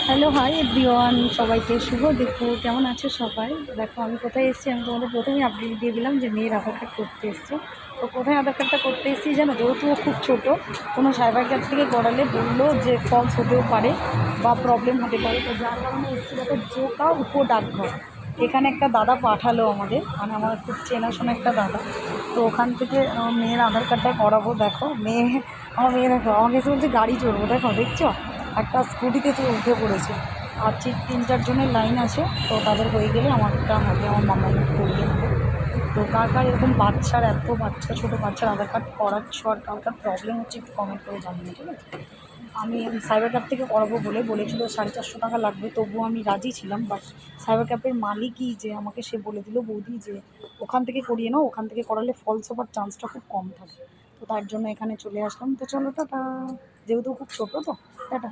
Hello, hi everyone, সবাইকে শুভ দুপুর। কেমন আছো সবাই? দেখো আমি কোথায় এসেছি, আমি তোমাদের প্রথমেই আপডেট দিয়ে দিলাম যে মেয়ের আধার কার্ড করতে এসেছি। তো কোথায় আধার কার্ডটা করতে এসেছি জানো? যেহেতু ও খুব ছোটো, কোনো সাইবার ক্যাফ থেকে করালে বললো যে ফলস হতেও পারে বা প্রবলেম হতে পারে, তো যার কারণে এসেছি। দেখো, জোকা উপ ডাকঘর, এখানে একটা দাদা পাঠালো আমাদের, মানে আমার খুব চেনাশোনা একটা দাদা। তো ওখান থেকে মেয়ের আধার কার্ডটা করাবো। দেখো আমার মেয়ে দেখো আমাকে এসে বলছে গাড়ি চড়বো। দেখো, দেখছো, একটা স্কুটিতে উঠে পড়েছে। আর ঠিক 3-4 জনের লাইন আছে, তো তাদের হয়ে গেলে আমারটা হবে, আমার মামা করিয়ে নেবে। তো কার কার এরকম বাচ্চার, এত বাচ্চা, ছোটো বাচ্চার আধার কার্ড করাচ্ছ আর কার কার প্রবলেম হচ্ছে একটু কমেন্ট করে জানিয়ে, ঠিক আছে? আমি সাইবার ক্যাফ থেকে করাবো বলেছিল 450 টাকা লাগবে, তবুও আমি রাজি ছিলাম। বাট সাইবার ক্যাফের মালিকই যে আমাকে সে বলে দিল, বৌদি যে ওখান থেকে করিয়ে নাও, ওখান থেকে করালে ফলস হবার চান্সটা খুব কম থাকে। তো তার জন্য এখানে চলে আসলাম। তো চলো টাটা, যেহেতু খুব ছোটো, তো টাটা।